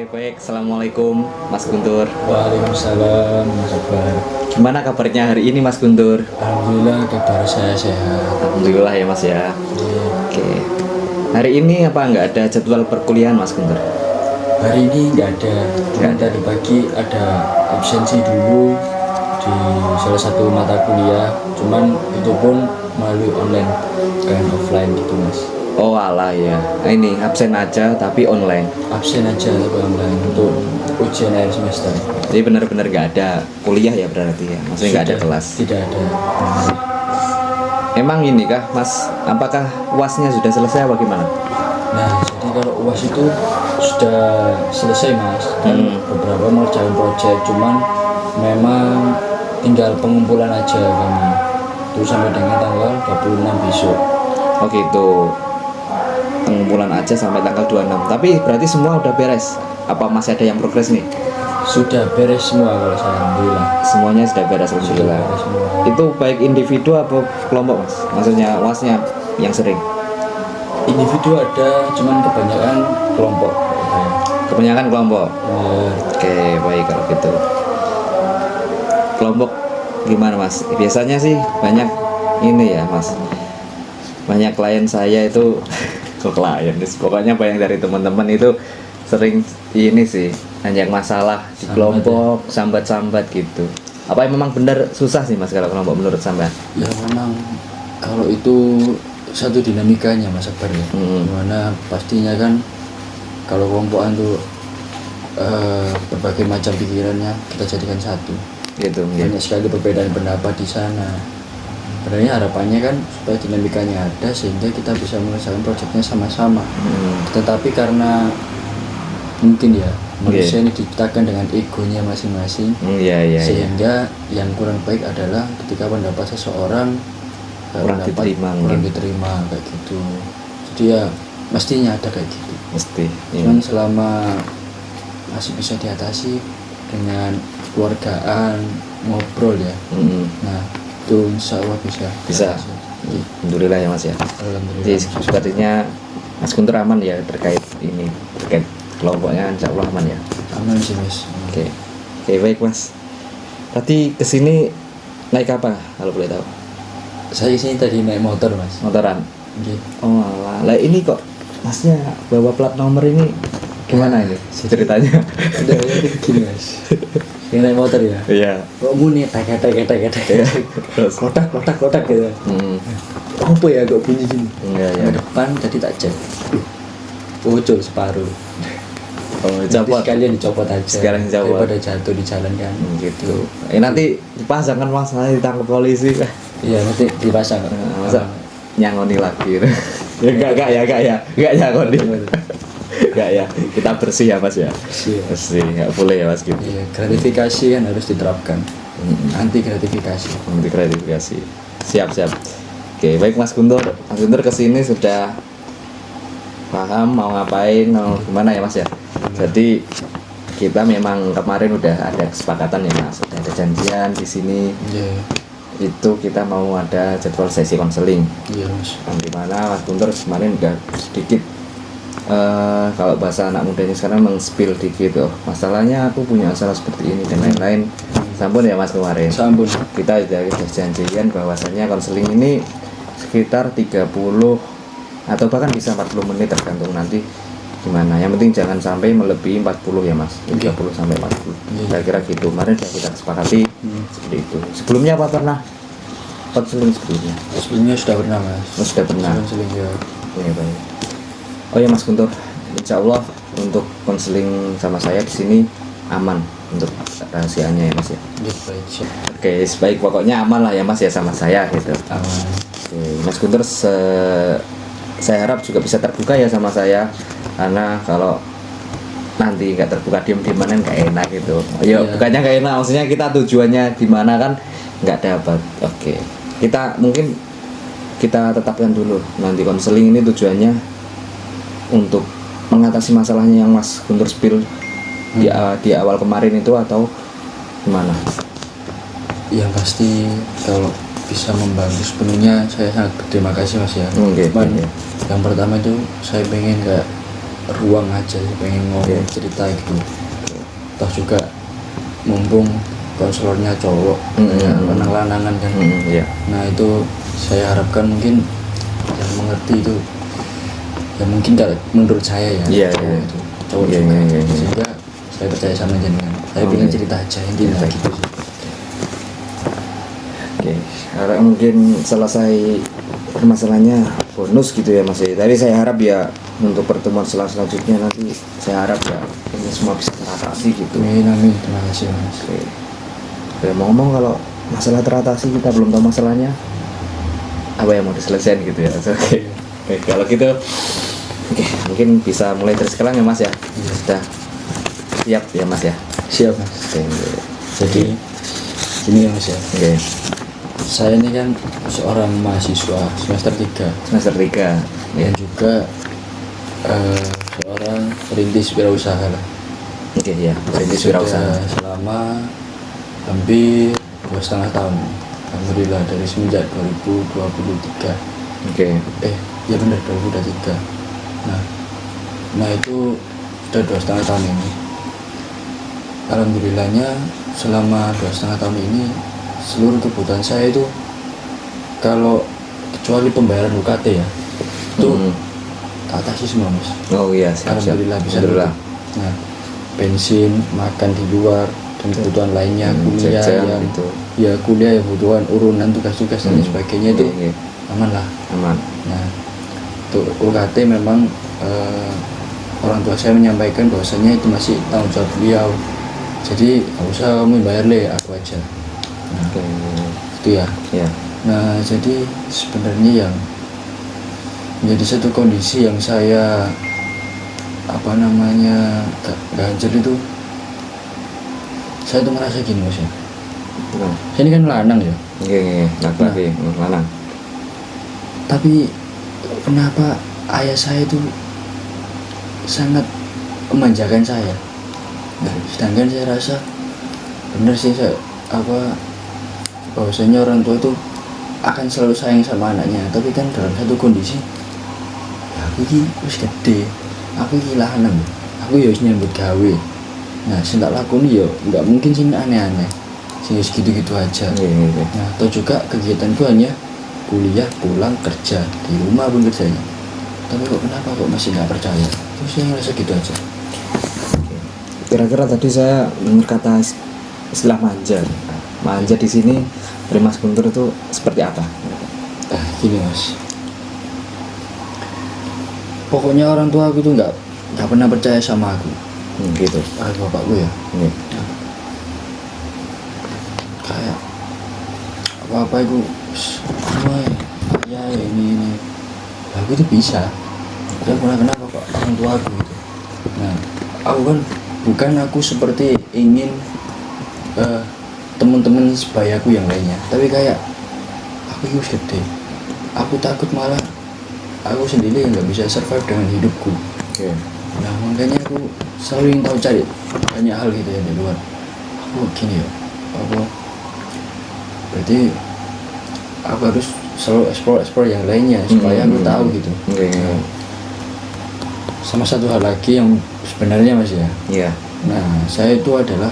Baik. Assalamualaikum Mas Guntur. Waalaikumsalam, Mas Akbar. Gimana kabarnya hari ini Mas Guntur? Alhamdulillah kabar saya sehat. Alhamdulillah ya Mas ya. Iya. Oke. Hari ini apa nggak ada jadwal perkuliahan Mas Guntur? Hari ini nggak ada. Nggak ada. Tadi pagi ada absensi dulu di salah satu mata kuliah. Cuman itu pun melalui online, bukan offline gitu Mas. Oh alah ya. Nah, ini absen aja tapi online. Absen aja tapi online untuk ujian akhir semester. Jadi benar-benar nggak ada kuliah ya berarti ya. Maksudnya nggak ada Sudah, kelas. Tidak ada. Emang ini kah Mas? Apakah UASnya sudah selesai apa gimana? Nah, jadi kalau UAS itu sudah selesai Mas, dan beberapa mengerjakan proyek, cuman memang tinggal pengumpulan aja kami. Itu sampai dengan tanggal 26 besok. Oh gitu. Pengumpulan aja sampai tanggal 26. Tapi berarti semua udah beres. Apa masih ada yang progres nih? Sudah beres semua kalau saya, alhamdulillah. Semuanya sudah beres alhamdulillah. Sudah beres semua. Itu baik individu atau kelompok Mas? Maksudnya UASnya yang sering? Individu ada, cuman kebanyakan kelompok. Kebanyakan kelompok. Benar. Oke, baik kalau gitu. Kelompok gimana Mas? Biasanya sih banyak ini ya Mas. Banyak klien saya itu kok klien, pokoknya banyak dari teman-teman itu sering ini sih, banyak masalah di Sambat kelompok, sambat-sambat gitu. Apa yang memang benar susah sih Mas kalau kelompok menurut sampean? Ya memang kalau itu satu dinamikanya Mas Akbar ya. Dimana pastinya kan kalau kelompokan tuh berbagai macam pikirannya kita jadikan satu. Gitu. Banyak sekali perbedaan pendapat di sana. Sebenarnya harapannya kan supaya dinamikanya ada sehingga kita bisa mengerjakan proyeknya sama-sama. Tetapi karena mungkin ya manusia ini diciptakan dengan egonya masing-masing. Iya. Sehingga yang kurang baik adalah ketika pendapat seseorang Kurang diterima, kurang mungkin. diterima kayak gitu. Jadi ya mestinya ada kayak gitu. Mesti. Cuman selama masih bisa diatasi dengan keluargaan, ngobrol ya. Nah itu insya Allah bisa. Bisa. Iya. Alhamdulillah ya Mas ya. Alhamdulillah. Jadi sepertinya Mas Guntur aman ya terkait ini, terkait kelompoknya insya Allah aman ya. Aman sih Mas. Oke baik Mas. Tadi kesini naik apa kalau boleh tahu? Saya sini tadi naik motor Mas. Motoran. Oke. Oh alah, lah ini kok Masnya bawa plat nomor ini gimana ini ceritanya? Udah ya begini Mas. Yang naik motor ya. Iya. Kok bunyi tak. Terus. Kotak gitu. Apa ya kok bunyi gini? Iya. Ke depan tadi tak cek. Bocor separuh. Oh Nanti copot. sekalian dicopot aja. Sekalian dicopot. Daripada jatuh di jalan kan. Gitu. Nanti dipasang kan Mas, nanti ditangkap polisi. Iya nanti dipasang. Masa nyangoni lagi. Ya enggak nyangoni. Enggak ya, kita bersih ya Mas ya. Iya. Bersih, enggak boleh ya Mas gitu. Iya, gratifikasi kan harus diterapkan. Anti gratifikasi. Nanti gratifikasi. Siap. Oke, baik Mas Guntur. Mas Guntur kesini sudah paham mau ngapain, mau gimana ya Mas ya. Jadi kita memang kemarin udah ada kesepakatan ya Mas, udah ada janjian di sini. Iya. Itu kita mau ada jadwal sesi konseling. Iya Mas. Yang dimana Mas Guntur kemarin udah sedikit kalau bahasa anak mudanya sekarang meng-spill dikit masalahnya aku punya masalah seperti ini dan lain-lain. Sampun ya Mas kemarin. Sampun. Kita sudah janjian bahwasannya konseling ini sekitar 30 atau bahkan bisa 40 menit tergantung nanti gimana. Yang penting jangan sampai melebihi 40 ya Mas. 30 sampai 40. Kira-kira gitu. Kemarin sudah kita sepakati seperti itu. Sebelumnya apa pernah konseling sebelumnya? Sebelumnya sudah pernah Mas. Oh, sudah pernah. Konseling ya. Iya baik. Oh ya Mas Guntur, insya Allah untuk konseling sama saya di sini aman untuk rahasianya ya Mas ya. Iya baik. Siap. Oke, baik pokoknya aman lah ya Mas ya sama saya gitu. Aman. Oke, Mas Guntur saya harap juga bisa terbuka ya sama saya karena kalau nanti nggak terbuka diem-dieman kan nggak enak gitu. Iya. Bukannya nggak enak, maksudnya kita tujuannya di mana kan nggak dapat. Oke, kita mungkin kita tetapkan dulu nanti konseling ini tujuannya untuk mengatasi masalahnya yang Mas Guntur spill di awal kemarin itu atau gimana? Yang pasti kalau bisa membantu sepenuhnya saya sangat berterima kasih Mas ya. Oke. Cuman yang pertama itu saya pengen nggak ruang aja sih, pengen ngomong cerita gitu. Toh juga mumpung konselornya cowok, ya lanang-lanangan kan. Iya. Nah itu saya harapkan mungkin yang mengerti itu, ya mungkin kalau menurut saya ya, Iya, cowok iya. itu cowok Iya, juga, iya, iya. sehingga saya percaya sama jenengan. Saya Oh, pengen iya. cerita aja intinya Cerita. gitu sih. Oke, kalau mungkin selesai permasalahannya bonus gitu ya Mas. Tapi saya harap ya untuk pertemuan selanjutnya nanti saya harap ya ini semua bisa teratasi gitu. Amin amin, terima kasih mas. Oke. Ya, mau ngomong kalau masalah teratasi kita belum tahu masalahnya apa yang mau diselesaikan gitu ya. Oke. Oke, kalau gitu oke, mungkin bisa mulai dari sekarang ya Mas ya. Sudah siap ya Mas ya. Siap mas. Oke. Jadi gini ya mas ya, Oke. saya ini kan seorang mahasiswa semester 3 Semester 3. dan juga seorang perintis wirausaha lah. Oke ya, perintis Sudah wirausaha. selama hampir 2,5 tahun, alhamdulillah, dari semenjak 2023. Oke. Ya benar 2023. Nah itu sudah 2,5 tahun ini. Alhamdulillahnya selama 2,5 tahun ini seluruh kebutuhan saya itu, kalau kecuali pembayaran UKT ya, itu tak atasi semua mas. Oh iya, siap. Alhamdulillah bisa Alhamdulillah. nutup. Nah, bensin, makan di luar, dan kebutuhan lainnya, kuliah jajan yang gitu. ya kuliah ya, kebutuhan urunan tugas-tugas dan sebagainya itu Iya, iya. aman lah. Aman. Nah, untuk UKT memang orang tua saya menyampaikan bahwasanya itu masih tanggung jawab beliau. Jadi nggak usah kamu bayar le, aku aja. Nah, Oke. itu ya. Ya. Nah, jadi sebenarnya yang menjadi satu kondisi yang saya ganjel itu, saya tuh ngerasa gini mas ya. Nah. Saya ini kan lanang ya, Oke, laki-laki, lanang. tapi kenapa ayah saya itu sangat memanjakan saya. Nah, sedangkan saya rasa benar sih bahwasanya orang tua itu akan selalu sayang sama anaknya, tapi kan dalam satu kondisi ya aku ini wis gede, aku ini lanang, aku ya wis nyambut gawe. Nah sing tak lakoni ya nggak mungkin sing aneh-aneh, sing segitu-gitu aja. Iya. Nah atau juga kegiatanku hanya kuliah, pulang, kerja, di rumah pun kerjanya. Tapi kenapa kok masih nggak percaya? Terus saya ngerasa gitu aja. Kira-kira tadi saya dengar kata istilah manja. Manja di sini dari Mas Guntur itu seperti apa? Gini mas, pokoknya orang tua aku tuh nggak pernah percaya sama aku. Gitu. Bapakku ya, Ini. kayak apa itu, ya ini aku itu bisa. Saya kenapa kok orang tua aku gitu. Nah aku kan bukan aku seperti ingin teman-teman sebayaku yang lainnya, tapi kayak aku harus gede, aku takut malah aku sendiri yang nggak bisa survive dengan hidupku. Oke. Nah makanya aku selalu ingin tahu, cari banyak hal gitu ya di luar. Aku gini ya, berarti aku harus selalu explore yang lainnya supaya aku tahu gitu. Oke. Nah, sama satu hal lagi yang sebenarnya mas ya, Iya. nah saya itu adalah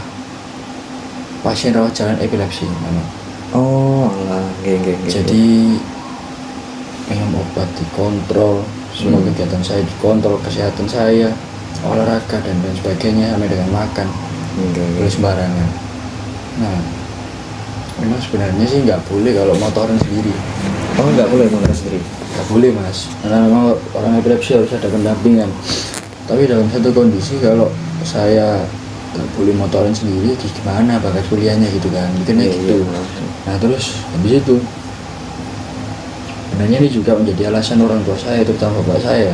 pasien rawat jalan epilepsi memang. Oh, alah. Oke. Jadi minum obat dikontrol, semua kegiatan saya dikontrol, kesehatan saya, olahraga dan lain sebagainya, sampai dengan makan boleh sembarangan. Nah memang sebenarnya sih nggak boleh kalau motoran sendiri, Oh, nggak boleh motor sendiri. nggak boleh mas, karena memang orang epilepsi harus ada pendampingan. Tapi dalam satu kondisi kalau saya nggak boleh motoran sendiri, gimana bakat kuliahnya gitu kan, mikirnya gitu. Nah terus habis itu sebenarnya ini juga menjadi alasan orang tua saya, terutama bapak saya,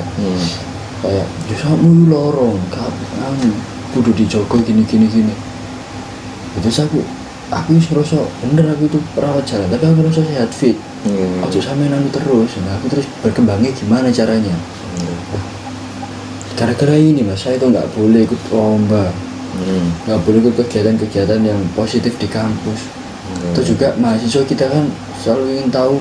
kayak justru lorong kamu kudu dijogo gini. Terus aku ngerasa bener aku itu perawat jalan, tapi aku ngerasa sehat fit. Aku sampe nanu terus. Nah aku terus berkembangnya gimana caranya. Gara-gara ini mas, saya tuh nggak boleh ikut lomba, nggak boleh ikut kegiatan-kegiatan yang positif di kampus. Itu juga mahasiswa kita kan selalu ingin tahu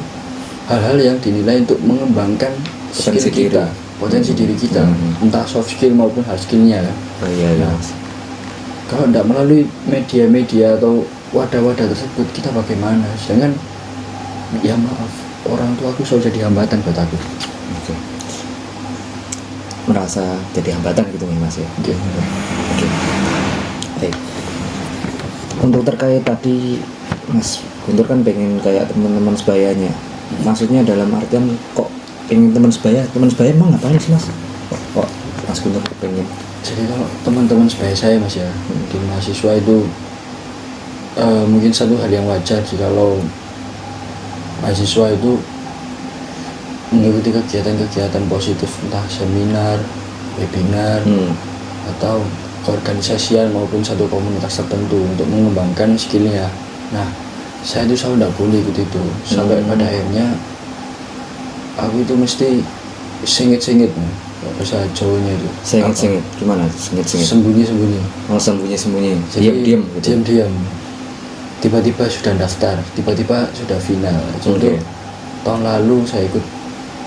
hal-hal yang dinilai untuk mengembangkan skill kita. potensi diri kita, entah soft skill maupun hard skillnya kan. Oh iya iya. Nah, kalau tidak melalui media-media atau wadah-wadah tersebut, kita bagaimana? Sedangkan ya maaf, orang tua aku selalu jadi hambatan buat aku. Oke. Merasa jadi hambatan gitu nih Mas ya. Oke. Oke. Baik. Untuk terkait tadi Mas Guntur kan pengen kayak teman-teman sebayanya. Maksudnya dalam artian kok pengen teman sebaya emang ngapain sih Mas? Kok Mas Guntur pengen? Jadi kalau teman-teman sebaya saya Mas ya, di mahasiswa itu mungkin satu hal yang wajar jikalau mahasiswa itu mengikuti kegiatan-kegiatan positif, entah seminar, webinar, atau keorganisasian maupun satu komunitas tertentu untuk mengembangkan skillnya. Nah, saya itu selalu tidak boleh ikut itu, sampai pada akhirnya aku itu mesti sengit-sengit nih, bahasa Jawanya itu. Sengit-sengit gimana? Sengit-sengit. Sembunyi-sembunyi. Oh sembunyi-sembunyi. Jadi Diam-diam gitu. Diam-diam. Tiba-tiba sudah daftar, tiba-tiba sudah final. Contoh tahun lalu saya ikut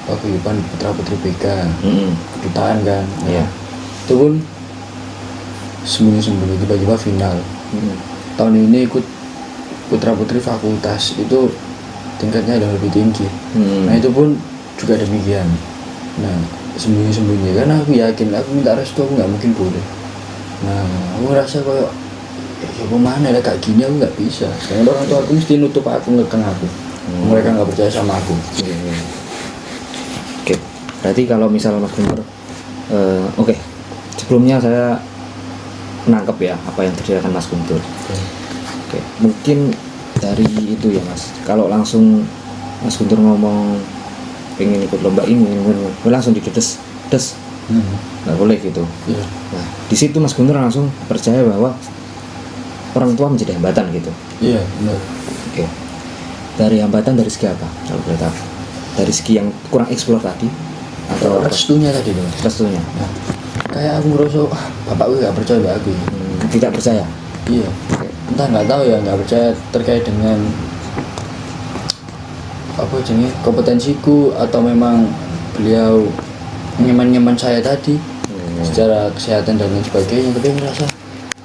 paguyuban Putra Putri BK, kedutaan kan. Nah, Iya. itu pun sembunyi-sembunyi, tiba-tiba final. Tahun ini ikut Putra Putri fakultas, itu tingkatnya ada lebih tinggi. Nah itu pun juga demikian. Nah sembunyi-sembunyi karena aku yakin, aku minta restu, aku nggak mungkin boleh. Nah aku rasa kayak ya kemana lah kayak gini, aku nggak bisa. Karena orang tua aku mesti nutup aku, ngekang aku. Mereka nggak percaya sama aku. Oke. Berarti kalau misal Mas Guntur, oke. Sebelumnya saya menangkap ya apa yang terjadi Mas Guntur. Oke. Mungkin dari itu ya Mas. Kalau langsung Mas Guntur ngomong pengen ikut lomba ini, langsung didedes, nggak boleh gitu. Iya. Nah di situ Mas Guntur langsung percaya bahwa orang tua menjadi hambatan gitu. Iya benar. Oke. Dari hambatan dari segi apa? Kalau boleh tahu. Dari segi yang kurang eksplor tadi atau apa? Restunya tadi tuh. Restunya. Nah, kayak aku ngerasa bapak gue nggak percaya sama aku. Tidak percaya. Iya. Entah nggak tahu ya, nggak percaya terkait dengan apa jenis kompetensiku atau memang beliau nyaman saya tadi secara kesehatan dan lain sebagainya. Tapi ngerasa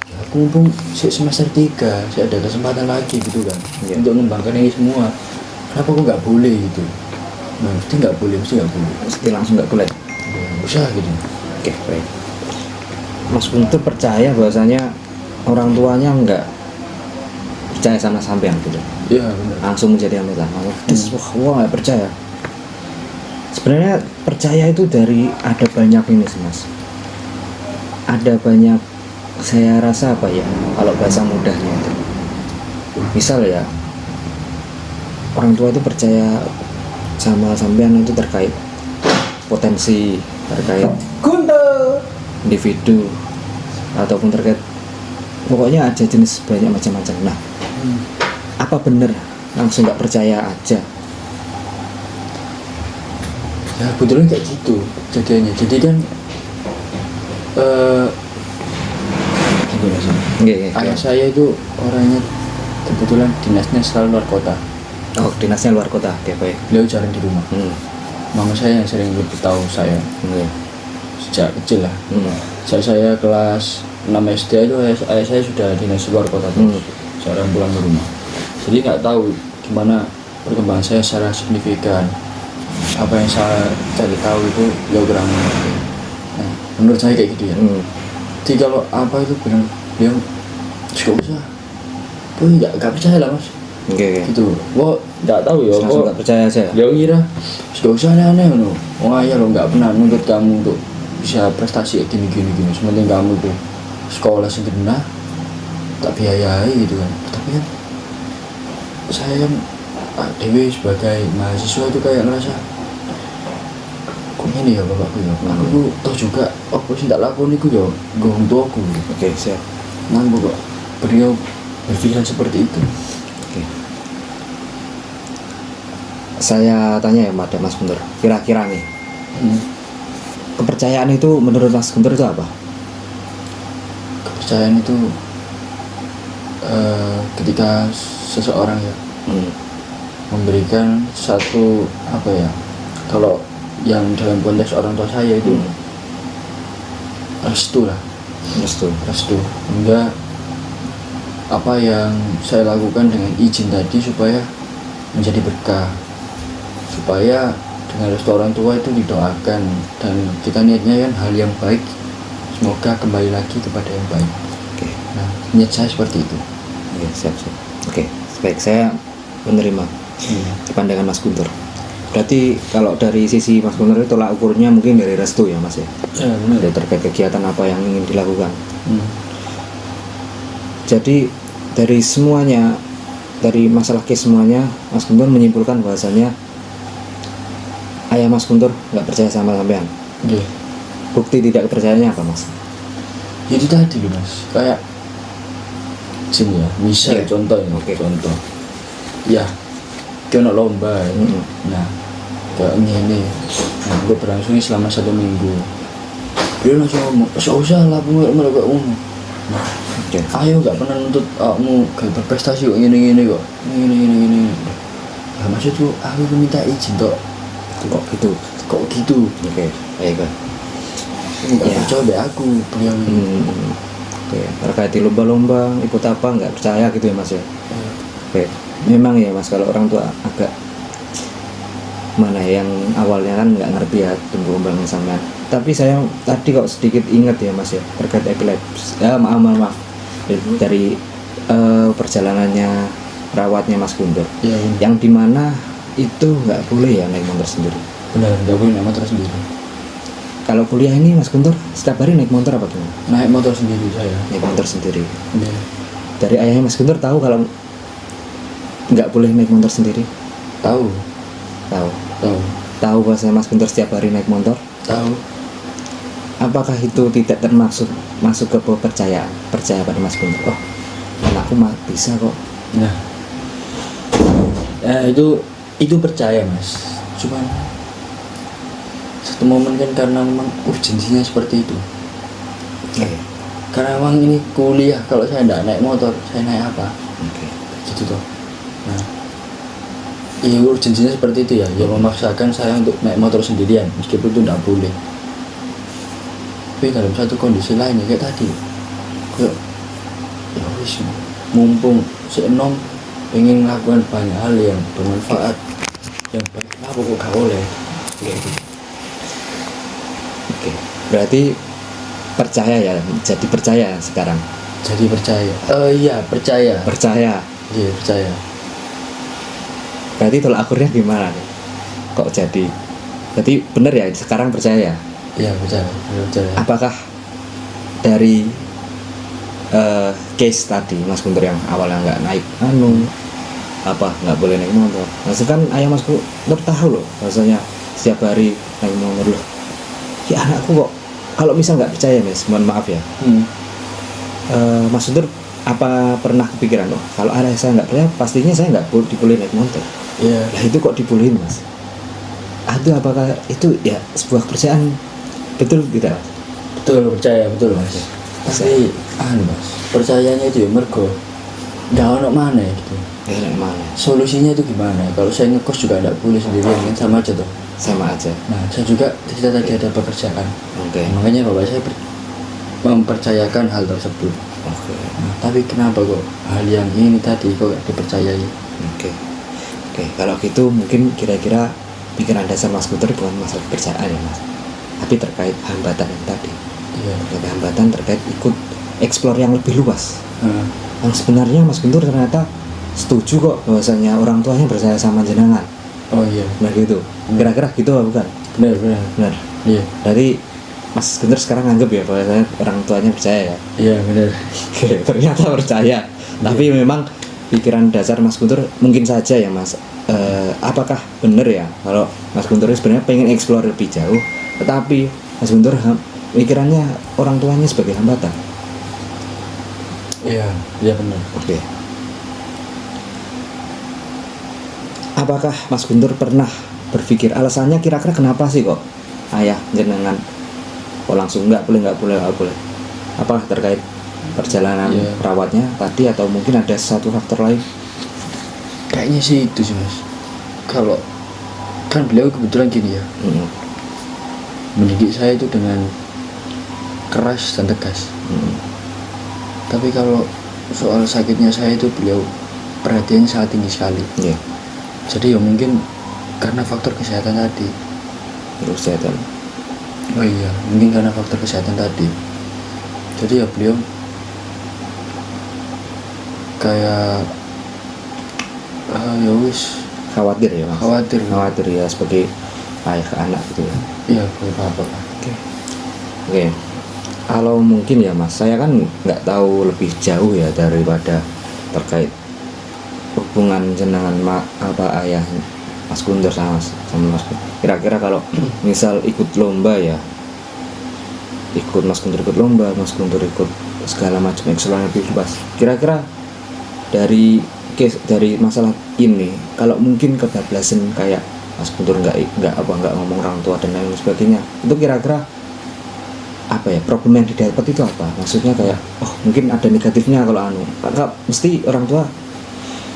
ya aku mumpung semester 3 saya ada kesempatan lagi gitu kan, untuk mengembangkan ini semua, kenapa aku nggak boleh gitu? Nah, mesti nggak boleh. Mesti langsung nggak boleh. Ya, usah gitu. Oke, baik. Mas Guntur percaya bahwasanya orang tuanya nggak percaya sama sampean gitu. Iya benar. Langsung menjadi hambatan. Wah nggak percaya. Sebenarnya percaya itu dari ada banyak ini sih Mas. Ada banyak, saya rasa apa ya, kalau bahasa mudahnya itu. Misal ya, orang tua itu percaya sama sampean itu terkait potensi, terkait individu, ataupun terkait pokoknya ada jenis banyak macam-macam. Nah, apa bener langsung nggak percaya aja? Ya kebetulan kayak gitu jadinya. Jadi kan gini mas, ayah saya itu orangnya kebetulan dinasnya selalu luar kota. Oh, dinasnya luar kota, oke baik. Beliau jarang di rumah. Mama saya yang sering lebih tahu saya sejak kecil lah. Sejak saya kelas 6 SD itu ayah saya sudah dinas luar kota terus, jarang pulang ke rumah. Jadi nggak tahu gimana perkembangan saya secara signifikan. Apa yang saya cari tahu itu jauh kurang. Nah, menurut saya kayak gitu ya. Jadi kalau apa itu benar dia nggak usah, pun nggak percaya lah mas. Gitu. Wah nggak tahu ya. Langsung nggak percaya aja. Dia ngira nggak usah aneh-aneh no. Oh ayah lo nggak pernah nuntut kamu untuk bisa prestasi gini. Sementing kamu tuh sekolah segenah tak biayai gitu kan. Tapi kan saya kan Dewi sebagai mahasiswa itu kayak ngerasa kok ini ya bapakku ya. Aku tuh toh juga aku sih tak lakukan itu ya gue untuk aku. Oke, siap. Nanggu kok beliau berpikiran seperti itu. Oke. Saya tanya ya pada Mas Guntur, kira-kira nih kepercayaan itu menurut Mas Guntur itu apa? Kepercayaan itu ketika seseorang ya memberikan satu apa ya, kalau yang dalam konteks orang tua saya itu restu lah, restu. hingga apa yang saya lakukan dengan izin tadi supaya menjadi berkah, supaya dengan restu orang tua itu didoakan dan kita niatnya kan hal yang baik, semoga kembali lagi kepada yang baik. Oke. Nah, niat saya seperti itu. Iya, siap. Oke, baik, saya menerima pandangan Mas Guntur. Berarti kalau dari sisi Mas Guntur itu tolak ukurnya mungkin dari restu ya Mas ya? Ya benar. Dari terkait kegiatan apa yang ingin dilakukan. Jadi dari semuanya, dari masalah case semuanya, Mas Guntur menyimpulkan bahwasanya ayah Mas Guntur nggak percaya sama sampean. Iya. Bukti tidak kepercayaannya apa Mas? Jadi tadi loh Mas, kayak sini ya, misal Iya. contoh ya, Oke. contoh. Ya, kena lomba ya. Nah, kayak ini, nah gue berlangsung selama 1 minggu. Dia langsung ngomong, usah lah, mereka umum. Nah, Oke. ayo gak pernah nuntut kamu gak berprestasi kok gini kok, gini. Nah, maksudku aku minta izin kok Kok gitu? Oke, baik. nggak Ya. percaya be aku beliau ini. Oke, terkait di lomba-lomba ikut apa nggak percaya gitu ya Mas ya? Oke, memang ya Mas, kalau orang tua agak mana ya, yang awalnya kan nggak ngerti ya tentang lomba sampean. Tapi saya tadi kok sedikit ingat ya Mas ya, terkait epilepsi. Ya maaf dari perjalanannya rawatnya Mas Guntur, Ya, yang dimana itu nggak boleh ya naik motor sendiri. benar, nggak boleh naik motor sendiri. Kalau kuliah ini Mas Guntur setiap hari naik motor apa gimana? Naik motor sendiri saya. Naik motor sendiri. Ya. Dari ayahnya Mas Guntur tahu kalau nggak boleh naik motor sendiri? Tahu Tahu bahwa Mas Guntur setiap hari naik motor? tahu. Apakah itu tidak termasuk masuk ke percaya pada Mas Guntur? Oh, anakku mah bisa kok. Nah, itu percaya Mas. Cuman satu momen kan karena memang urgensinya seperti itu. Oke. Karena memang ini kuliah, kalau saya nggak naik motor, saya naik apa? Oke. Gitu toh. Nah, iya urgensinya seperti itu ya, yang memaksakan saya untuk naik motor sendirian, meskipun itu nggak boleh. Tapi dalam satu kondisi lain ya kayak tadi, kayak ya wis, mumpung si enom pengen melakukan banyak hal yang bermanfaat, yang baik, apa kok gak boleh? Kayak gitu. Oke. Berarti percaya ya, jadi percaya sekarang. Jadi percaya. Iya percaya. Percaya. Iya percaya. Berarti tolak ukurnya gimana nih? Kok jadi? Berarti bener ya sekarang percaya. Iya percaya. Apakah dari case tadi Mas Guntur yang awalnya nggak naik nggak boleh naik motor, maksudnya kan ayah Mas Guntur tahu loh rasanya setiap hari naik motor loh, ya anakku kok, kalau misal nggak percaya Mas, mohon maaf ya, Mas Guntur apa pernah kepikiran loh kalau ayah saya nggak percaya pastinya saya nggak diboleh naik motor? Iya. Lah itu kok dibolehin Mas? Itu apakah itu ya sebuah kepercayaan betul tidak? Betul percaya betul Mas. Tapi Mas, percayanya itu ya mergo nggak ono mana gitu. Ya mana? Solusinya itu gimana? Kalau saya ngekos juga nggak boleh sendirian kan, sama aja toh. Sama aja. Nah saya juga kita tadi ada pekerjaan. Oke. Makanya bapak saya mempercayakan hal tersebut. Oke. Nah, tapi kenapa kok hal yang ini tadi kok gak dipercayai? Oke, kalau gitu mungkin kira-kira pikiran dasar Mas Guntur bukan masalah kepercayaan ya Mas, tapi terkait hambatan yang tadi. Iya. Terkait hambatan terkait ikut explore yang lebih luas. Nah, Yang sebenarnya Mas Guntur ternyata setuju kok bahwasanya orang tuanya percaya sama jenengan. oh iya. Benar gitu. Kira-kira gitu apa bukan? Benar. Benar. Iya. Jadi Mas Guntur sekarang anggap ya bahwasanya orang tuanya percaya ya. Iya benar. Oke, ternyata percaya. Tapi memang pikiran dasar Mas Guntur mungkin saja ya Mas. Apakah benar ya kalau Mas Guntur sebenarnya pengen explore lebih jauh, tetapi Mas Guntur pikirannya orang tuanya sebagai hambatan? Iya benar. Oke. Apakah Mas Guntur pernah berpikir alasannya kira-kira kenapa sih kok ayah jenengan kok langsung nggak boleh? Apakah terkait perjalanan rawatnya tadi atau mungkin ada satu faktor lain? Kayaknya sih itu sih Mas. Kalau kan beliau kebetulan gini ya. mendidik saya itu dengan keras dan tegas. Tapi kalau soal sakitnya saya itu beliau perhatiannya sangat tinggi sekali. Iya. Jadi ya mungkin karena faktor kesehatan tadi. Kesehatan. Oh iya, mungkin karena faktor kesehatan tadi. Jadi ya beliau kayak ya wis Khawatir ya, Mas? khawatir ya sebagai ayah ke anak gitu ya. Iya, apa-apa. Oke. Kalau mungkin ya Mas, saya kan nggak tahu lebih jauh ya daripada terkait hubungan jenengan ayah Mas Guntur sama Mas. Kira-kira kalau misal ikut lomba ya, ikut Mas Guntur ikut lomba, Mas Guntur ikut segala macam ekselon lebih bebas. Kira-kira dari masalah ini, kalau mungkin kebablasan kayak Mas Guntur nggak ngomong orang tua dan lain sebagainya, itu kira-kira apa ya, problem yang didapat itu apa? Maksudnya kayak mungkin ada negatifnya kalau kakak mesti orang tua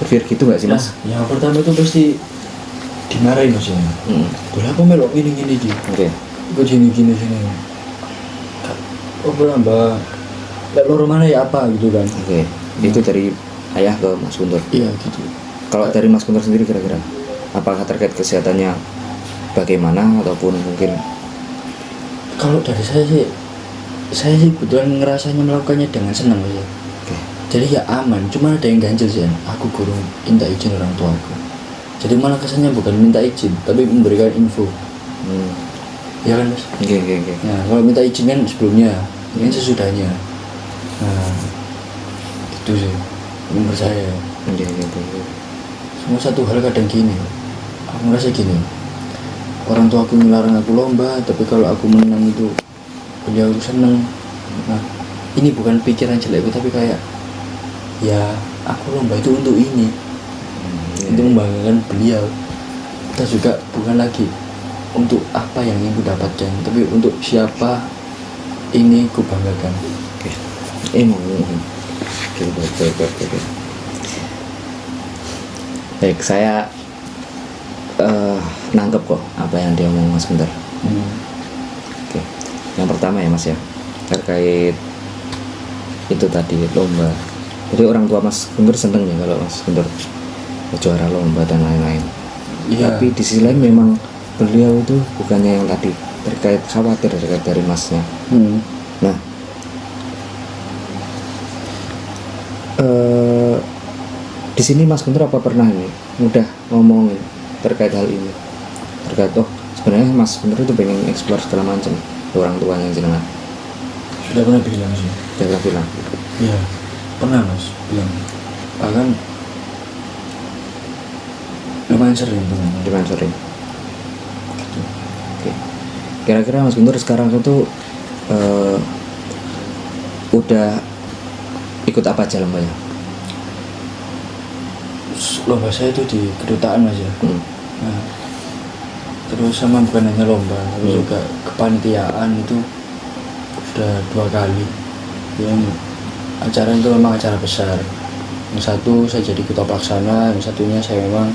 berpikir gitu nggak sih Mas? Nah, yang pertama itu pasti dimarahin Mas ya. Boleh apa melok ini gitu. Oke. Kok gini. Oh mbak, lek loro mana ya apa gitu kan? Oke. Itu dari ayah ke Mas Guntur. Iya gitu. Kalau dari Mas Guntur sendiri kira-kira apakah terkait kesehatannya bagaimana ataupun mungkin? Kalau dari saya sih kebetulan ngerasanya melakukannya dengan senang aja. Oke. Jadi ya aman, cuma ada yang ganjil sih. Aku kurang minta izin orang tua aku. Jadi malah kesannya bukan minta izin, tapi memberikan info. Ya kan Mas? Oke. Nah kalau minta izin kan sebelumnya, ini sesudahnya. Nah itu sih menurut saya. Oke. Semua satu hal kadang gini, aku ngerasa gini. Orang tua aku melarang aku lomba, tapi kalau aku menang itu beliau seneng. Nah ini bukan pikiran jelekku, tapi kayak ya aku lomba itu untuk ini, untuk membanggakan beliau. Kita juga bukan lagi untuk apa yang ingin ku dapatkan, tapi untuk siapa ini ku banggakan. Oke. Baik, saya nangkep kok apa yang dia ngomong Mas Guntur. Oke. Yang pertama ya Mas ya, terkait itu tadi lomba. Jadi orang tua Mas Guntur seneng ya kalau Mas Guntur juara lomba dan lain-lain. Iya. Tapi di sisi lain memang beliau itu bukannya yang tadi terkait khawatir terkait dari Masnya. Nah, di sini Mas Guntur apa pernah nih mudah ngomongin terkait hal ini, terkait sebenarnya Mas Guntur itu pengen eksplor segala macam ke orang tuanya jenengan? Sudah pernah bilang sih. Dia pernah bilang. Iya, pernah Mas bilang. Bahkan lumayan sering teman. Lumayan sering. Gitu. Oke. Kira-kira Mas Guntur sekarang itu udah ikut apa aja lombanya? Lomba saya itu di kedutaan Mas ya. Nah, terus sama bukan hanya lomba, tapi juga kepanitiaan itu sudah 2 kali. Yang acara itu memang acara besar. Yang satu saya jadi ketua pelaksana, yang satunya saya memang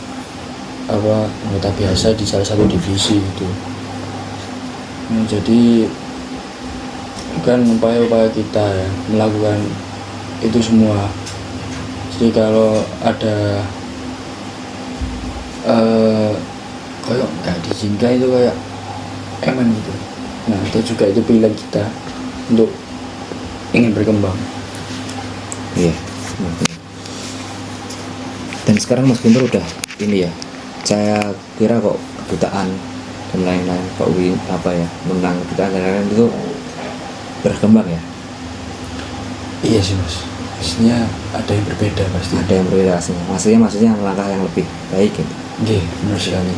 anggota biasa di salah satu divisi itu. Nah, jadi bukan upaya-upaya kita ya melakukan itu semua. Jadi kalau ada kayak nggak diizinkan itu kayak eman gitu. Nah itu juga itu pilihan kita untuk ingin berkembang. Iya. Dan sekarang Mas Guntur udah ini ya, saya kira kok kedutaan dan lain-lain kok menang kedutaan dan lain-lain itu berkembang ya. Iya sih Mas, maksudnya ada yang berbeda pasti. Ada yang berbeda aslinya. Maksudnya langkah yang lebih baik gitu. Iya, benar sekali.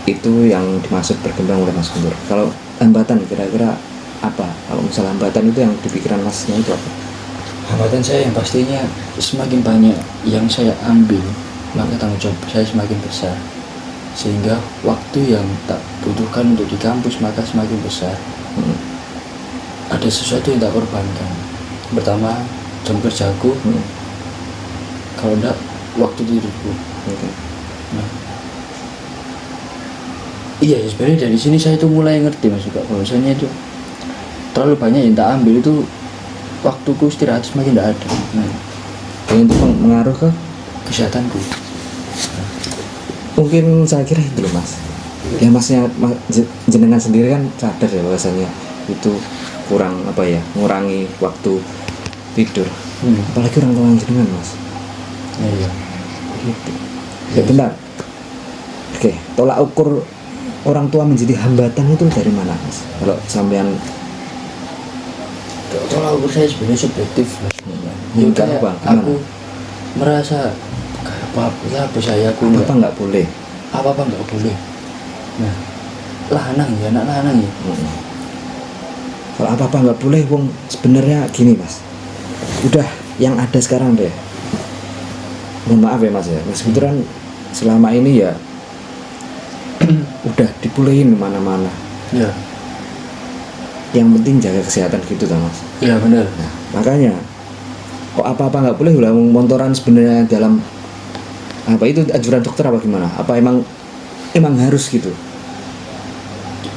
Itu yang dimaksud berkembang oleh Mas Guntur. Kalau hambatan kira-kira apa? Kalau misalnya hambatan itu yang di pikiran Masnya itu apa? Hambatan saya yang pastinya semakin banyak yang saya ambil, maka tanggung jawab saya semakin besar. Sehingga waktu yang tak butuhkan untuk di kampus maka semakin besar. Ada sesuatu yang tak korbankan. Pertama, jam kerjaku. Kalau enggak, waktu tidurku. Okay. Nah, Iya sebenarnya dari sini saya tuh mulai ngerti mas juga bahwasanya itu terlalu banyak yang tak ambil itu waktuku istirahat semakin tidak ada. Nah, Dan itu mengaruh ke kesehatanku. mungkin saya kira itu loh mas ya masnya jenengan sendiri kan sadar ya bahwasanya itu kurang apa ya ngurangi waktu tidur apalagi orang tua jenengan mas Iya. gitu ya benar. Oke, tolak ukur orang tua menjadi hambatan itu dari mana mas kalau sampean Kalau ukur saya sebenarnya subjektif mas. Ya Enggak, kayak Bang. Gimana? aku merasa kayak apa saya aku apa nggak boleh apa nggak boleh. Nah, lanang ya anak lanang ya. kalau apa nggak boleh wong sebenarnya gini mas udah yang ada sekarang deh mohon maaf ya mas ya mas kebetulan selama ini ya udah dibolehin mana-mana Iya. yang penting jaga kesehatan gitu kan mas. Iya benar. Nah, makanya kok apa nggak boleh udah montoran sebenarnya dalam apa itu anjuran dokter apa gimana apa emang harus gitu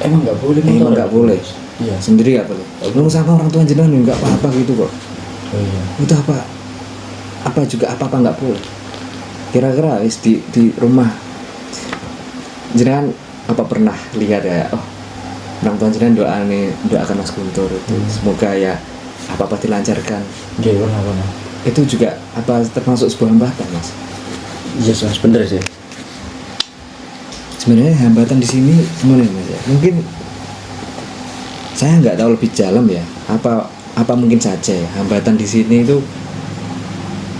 Emang nggak boleh. emang nggak boleh Iya. sendiri nggak boleh lu sama orang tua jenengan nggak apa-apa gitu kok Oh iya. itu apa juga apa nggak boleh kira-kira di rumah jenengan apa pernah lihat ya oh orang tua jenengan doakan Mas Guntur itu semoga ya apa dilancarkan Iya benar. itu juga apa termasuk sebuah hambatan mas Iya mas bener sih. sebenarnya hambatan di sini gimana mas ya mungkin saya nggak tahu lebih dalam ya apa mungkin saja ya hambatan di sini itu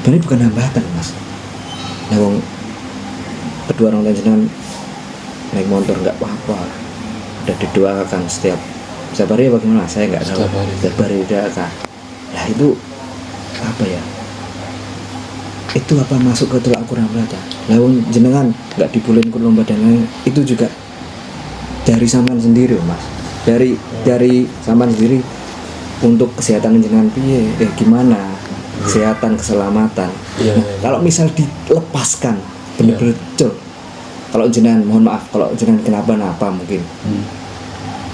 sebenarnya bukan hambatan mas nah wong kedua orang tua jenengan naik motor nggak apa-apa udah didoakan setiap hari ya bagaimana saya nggak tahu setiap hari didoakan nah itu apa ya itu apa masuk ke tolak ukur hambatan lah wong jenengan nggak dibolehin ke lomba dan lain itu juga dari sampean sendiri mas dari sampean sendiri untuk kesehatan jenengan piye gimana kesehatan keselamatan Iya. kalau misal dilepaskan bener-bener betul kalau jenengan mohon maaf kalau jenengan kenapa-napa mungkin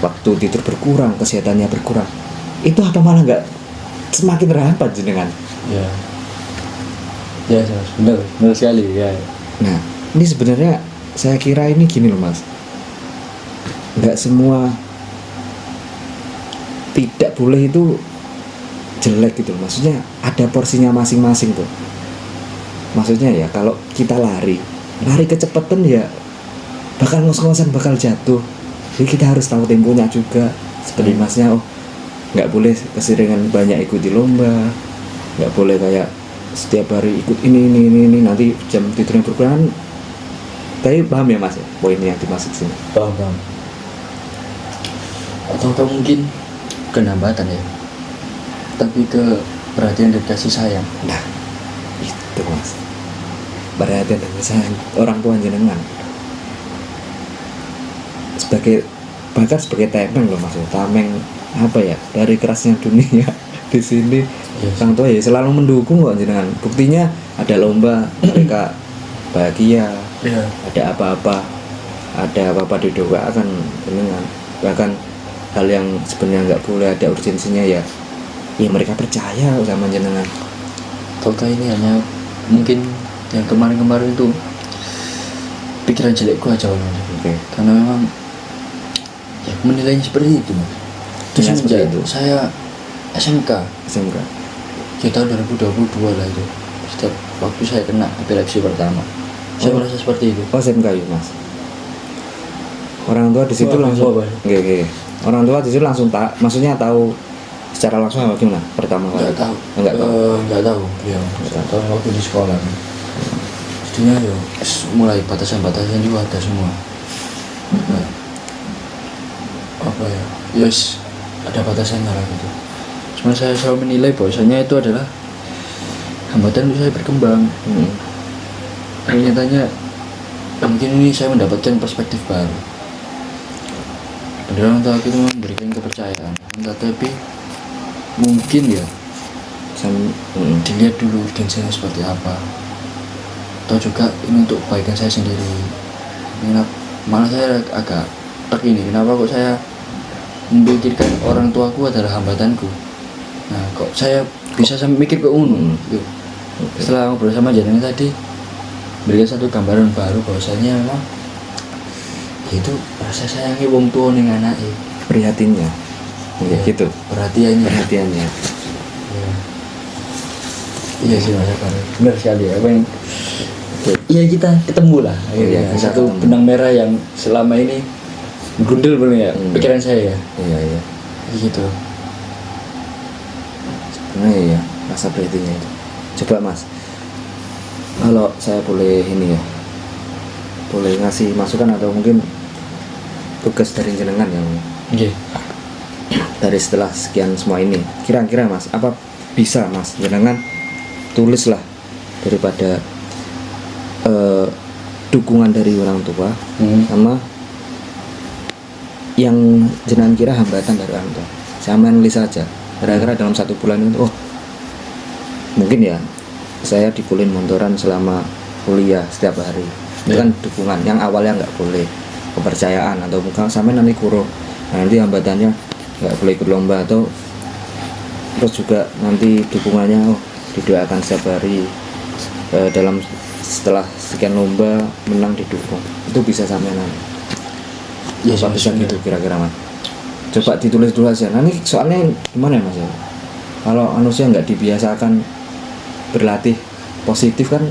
waktu tidur berkurang kesehatannya berkurang itu apa malah nggak semakin rapat jenengan Iya. Ya mas benar sekali ya. nah ini sebenarnya saya kira ini gini loh mas nggak semua tidak boleh itu jelek gitu loh. Maksudnya ada porsinya masing-masing tuh maksudnya ya kalau kita lari kecepatan ya bakal ngos-ngosan bakal jatuh jadi kita harus tahu temponya juga seperti masnya oh nggak boleh keseringan banyak ikuti lomba nggak boleh kayak setiap hari ikut ini nanti jam tidurnya berkurang tapi paham ya mas ya poinnya yang dimaksud sini Paham. Atau mungkin bukan hambatan ya tapi ke perhatian dan kasih sayang. nah itu mas perhatian dan sayang orang tua jenengan bahkan sebagai tameng loh mas tameng apa ya dari kerasnya dunia di sini Yes. orang tua ya selalu mendukung kok jenengan buktinya ada lomba mereka bahagia Iya. ada apa-apa didoakan jenengan bahkan hal yang sebenarnya nggak boleh ada urgensinya ya mereka percaya sama jenengan Tolta ini hanya mungkin yang kemarin itu pikiran jelekku aja mas. Oke. Karena memang ya menilainya seperti itu mas. Terus Ya, seperti semenjak itu. saya SMK ya tahun 2022 lah itu setiap waktu saya kena epilepsi pertama saya merasa seperti itu. oh SMK ya mas orang tua di situ Wah, langsung apa? Oke. Orang tua di situ langsung maksudnya tahu secara langsung apa gimana pertama kali Nggak tahu. nggak tahu Ya tahun waktu di sekolah kan jadinya ya mulai batasan-batasan juga ada semua. Nah, apa ya yes ada batasannya lah gitu. Cuma saya selalu menilai bahwasanya itu adalah hambatan untuk saya berkembang. Ternyatanya mungkin ini saya mendapatkan perspektif baru. Padahal orang tua aku itu memberikan kepercayaan, tetapi mungkin ya dilihat dulu urgensinya seperti apa. Atau juga ini untuk kebaikan saya sendiri. Malah saya agak stuck ini, kenapa kok saya memikirkan orang tuaku adalah hambatanku. Nah kok saya bisa sampai mikir ke gitu. Setelah ngobrol sama jenengan tadi berikan satu gambaran baru bahwasanya memang itu rasa sayangi wong tua ning anake, prihatinnya ya, gitu perhatiannya. Iya sih Mas Akbar, benar sekali apa yang iya kita ketemu lah akhirnya kita satu ketemu. benang merah yang selama ini gundul ya pikiran saya ya. Iya Gitu. sebenarnya ya rasa prihatinnya itu. Coba Mas, kalau saya boleh ini ya, boleh ngasih masukan atau mungkin tugas dari jenengan yang Oke. dari setelah sekian semua ini, kira-kira Mas apa bisa Mas jenengan tulislah daripada dukungan dari orang tua sama yang jenengan kira hambatan dari orang tua, sama nulis saja kira-kira dalam 1 bulan itu, oh mungkin ya saya dibolehin montoran selama kuliah setiap hari, itu kan dukungan yang awalnya nggak boleh, kepercayaan atau bukan sampai nanti kurang. Nah, nanti hambatannya nggak boleh ikut lomba, atau terus juga nanti dukungannya oh didoakan setiap hari, dalam setelah sekian lomba menang didukung, itu bisa sampai nanti Ya apa bisa gitu kira-kira Mas. Coba ditulis dulu aja. Nanti soalnya gimana ya Mas ya, kalau manusia nggak dibiasakan berlatih positif kan,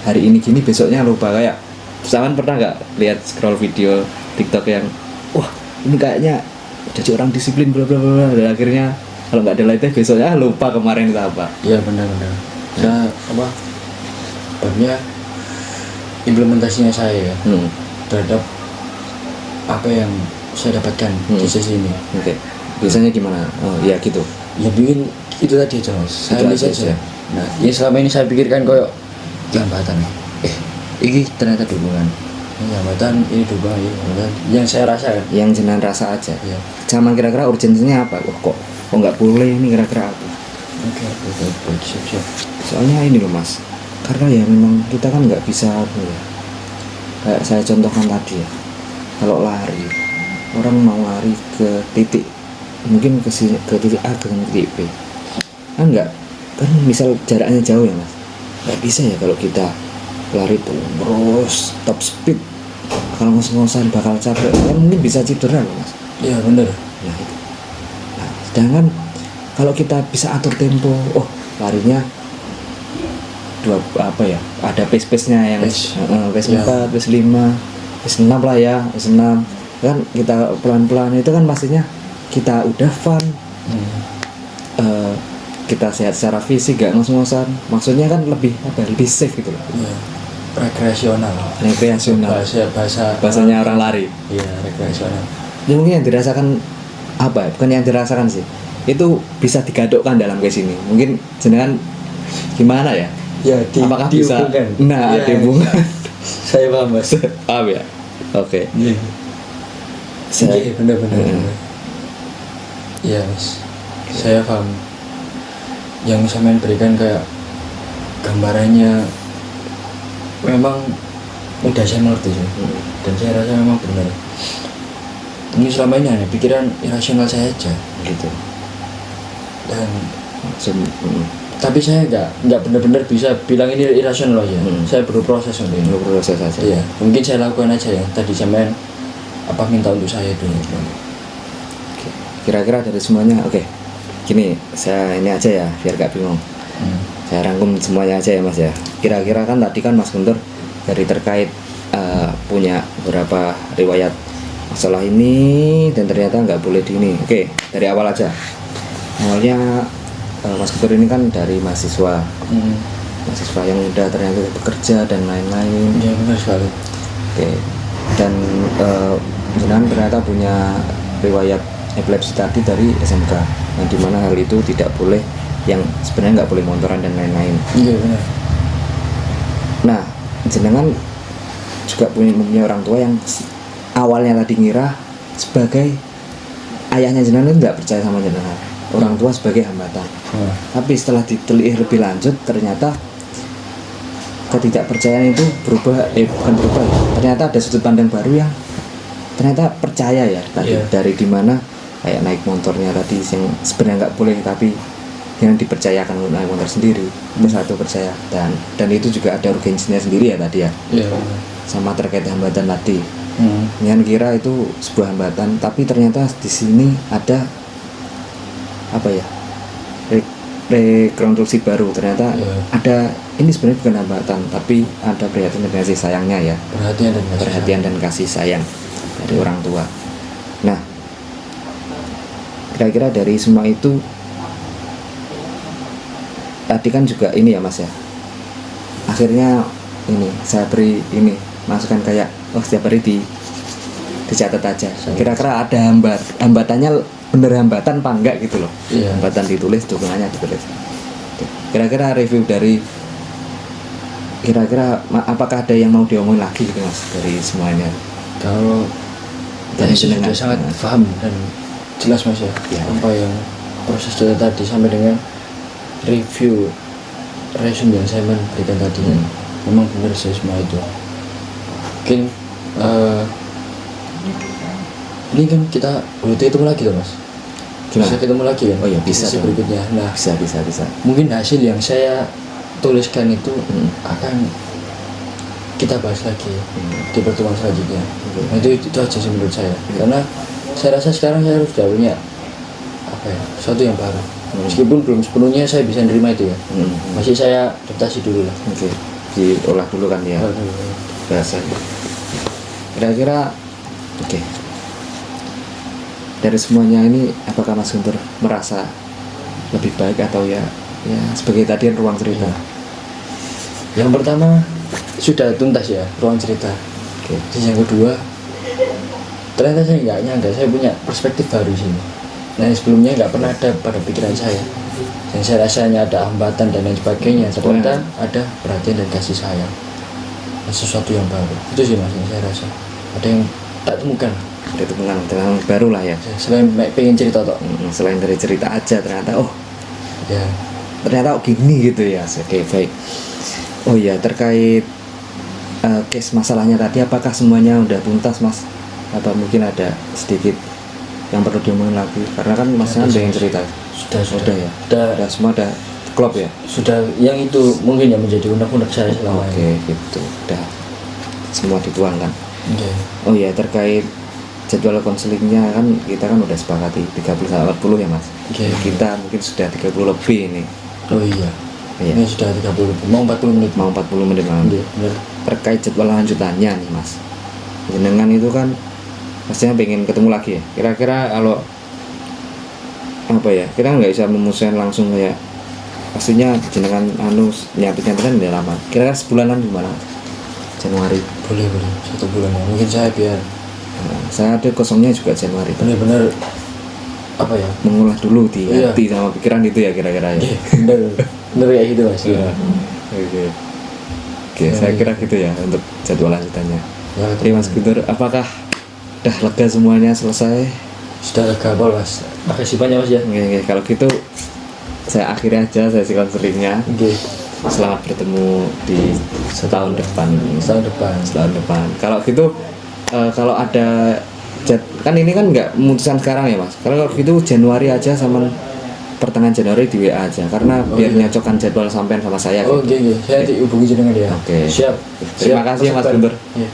hari ini gini besoknya lupa. Kayak Sawan pernah nggak lihat scroll video TikTok yang wah ini kayaknya jadi orang disiplin bla bla bla, dan akhirnya kalau nggak ada latih besoknya lupa kemarin itu apa. Iya benar-benar. Nah apa babnya implementasinya saya ya terhadap apa yang saya dapatkan di sesi ini. Oke. Biasanya gimana? Oh ya gitu. Ya bikin itu tadi aja Mas. Saya Itu list aja. aja. Nah, yang selama ini saya pikirkan koyo hambatan. Ini ternyata dukungan. Ini hambatan, ini dukungan, ini hambatan. Yang saya rasakan. Yang jenengan rasa aja. Iya. Sama kira-kira urgensinya apa? Wah kok nggak boleh ini kira-kira apa? Oke. Siap. Soalnya ini loh Mas, karena ya memang kita kan nggak bisa apa ya, kayak saya contohkan tadi ya, kalau lari orang mau lari ke titik mungkin ke titik A ke titik B kan nggak, kan misal jaraknya jauh ya Mas, nggak bisa ya kalau kita lari terus top speed, kalau ngos-ngosan bakal capek kan, mungkin bisa cedera loh Mas. Iya benar. Nah, itu. Nah, sedangkan kalau kita bisa atur tempo, oh larinya ada pace-nya yang pace Ya. 4, pace 5, pace 6 lah ya, pace 6 kan kita pelan-pelan, itu kan pastinya kita udah fun, kita sehat secara fisik, gak ngos-ngosan, maksudnya kan lebih safe gitu loh. Iya. Rekreasional. Bahasanya orang lari. Iya, rekreasional. Ya mungkin yang dirasakan apa ya, bukan yang dirasakan sih, itu bisa digadukkan dalam case ini. Mungkin jenengan gimana ya? Ya, Apakah bisa? Nah, ya, dihubungkan. Saya paham Mas. Paham ya? Oke. Iya. Saya Benar-benar. Iya Mas. Saya paham. Yang saya berikan kayak gambarannya memang udah saya mengerti sih. Dan saya rasa memang benar. Ini selama ini hanya pikiran irasional saya aja gitu. dan tapi saya nggak benar-benar bisa bilang ini irasional ya. Saya berproses untuk ini. Proses saja. Iya, mungkin saya lakukan aja ya. Tadi sampean apa minta untuk saya dulu. Oke. Kira-kira dari semuanya, oke. Gini, saya ini aja ya, biar gak bingung. Saya rangkum semuanya aja ya Mas ya. Kira-kira kan tadi kan Mas Guntur dari terkait punya beberapa riwayat masalah ini dan ternyata nggak boleh di ini. Oke, dari awal aja. Awalnya Mas Guntur ini kan dari mahasiswa yang udah ternyata bekerja dan lain-lain. Ya benar sekali. Oke. Dan jenengan ternyata punya riwayat epilepsi tadi dari SMK, yang dimana hal itu tidak boleh, yang sebenarnya nggak boleh montoran dan lain-lain. Iya benar. Nah, jenengan juga punya orang tua yang awalnya tadi ngira sebagai ayahnya jenengan itu nggak percaya sama jenengan, orang tua sebagai hambatan. Tapi setelah diteliti lebih lanjut, ternyata ketidakpercayaan itu bukan berubah ya. Ternyata ada sudut pandang baru yang ternyata percaya ya tadi Iya. dari dimana kayak naik motornya tadi yang sebenarnya nggak boleh tapi yang dipercayakan untuk naik motor sendiri itu satu percaya dan itu juga ada urgensinya sendiri ya tadi ya, Iya. sama terkait hambatan tadi. Hmm. Yang kira itu sebuah hambatan tapi ternyata di sini ada apa ya, rekonstruksi baru. Ternyata Iya. ada, ini sebenarnya bukan hambatan tapi ada perhatian dan kasih sayangnya ya, perhatian dan kasih sayang dari orang tua. Nah, kira-kira dari semua itu tadi kan juga ini ya Mas ya, akhirnya ini saya beri ini masukan kayak setiap hari dicatat aja, kira-kira ada hambatannya bener hambatan apa enggak gitu loh. Iya. Hambatan ditulis, dukungannya ditulis. Kira-kira review dari kira-kira apakah ada yang mau diomongin lagi gitu Mas dari semuanya? Kalau Dari saya sudah jenengan. sangat Nah. paham dan jelas Mas ya, Ya. apa yang proses data tadi sampai dengan review resume yang saya berikan tadi kan memang benar sih semua itu. Mungkin ini kan kita ketemu lagi loh Mas. Gimana? Bisa ketemu lagi kan? Oh iya, bisa Sesi dong. berikutnya. Nah, Bisa. mungkin hasil yang saya tuliskan itu akan kita bahas lagi di pertemuan selanjutnya. Nah, itu aja sih menurut saya. Karena saya rasa sekarang saya sudah punya apa ya, sesuatu yang baru. Meskipun belum sepenuhnya saya bisa nerima itu ya. Masih saya adaptasi dulu lah. Oke, diolah dulu kan ya bahasa. Kira-kira oke. Dari semuanya ini apakah Mas Guntur merasa lebih baik atau ya sebagai tadi ruang cerita? Yang pertama sudah tuntas ya ruang cerita. Oke. Terus yang kedua, ternyata saya nggak nyangka saya punya perspektif baru di sini. Nah, yang sebelumnya nggak pernah ada pada pikiran saya. Dan saya rasanya ada hambatan dan lain sebagainya. Ternyata ada perhatian dan kasih sayang. Dan sesuatu yang baru. Itu sih Mas yang saya rasa. Ada yang tak temukan. Ada teman baru lah ya. Selain pengen cerita toh. Selain dari cerita aja ternyata Ya. ternyata gini gitu ya. Oke, baik. Oh iya, terkait case masalahnya tadi apakah semuanya udah tuntas Mas? Atau mungkin ada sedikit yang perlu diomongin lagi? Karena kan Mas kan ada yang cerita. Sudah ya. Sudah. Udah semua ada klop ya. Sudah yang itu mungkin yang menjadi unek-unek saya selama ini. Oke, gitu. Udah semua dituangkan. Oke. Oh iya, terkait jadwal konselingnya kan kita kan udah sepakati 30-40 ya Mas. Oke. Kita mungkin sudah 30 lebih ini. Oh iya. Iya. Ini sudah 30 mau 40 menit. Mau 40 menit malam. Iya, benar. Terkait jadwal lanjutannya nih Mas, jenengan itu kan pastinya pengen ketemu lagi ya. Kira-kira kalau apa ya, kita nggak bisa memutuskan langsung kayak pastinya jenengan nyiapin udah lama. Kira-kira sebulanan gimana Mas? Januari. Boleh 1 bulan ya. Mungkin saya biar Saya ada kosongnya juga Januari. benar-benar apa ya? Mengolah dulu di Iya. hati sama pikiran itu ya kira-kira ya. Benar kayak gitu Mas. Iya. Oke, saya kira gitu ya untuk jadwal lanjutannya. Ya, Jadi Mas Guntur, apakah udah lega semuanya, selesai? sudah lega Mas. Makasih banyak Mas ya. Oke, kalau gitu saya akhiri aja sesi konselingnya. Oke. Selamat bertemu di setahun depan. Setahun depan. Kalau gitu kalau ada kan ini kan nggak memutuskan sekarang ya Mas. Kalau gitu Januari aja sama pertengahan Januari di WA aja karena biar nyocokkan jadwal sampean sama saya. Oh, gitu. oke. Saya nanti hubungi jenengan ya. Oke. Siap. Terima kasih ya, Mas Guntur. Iya.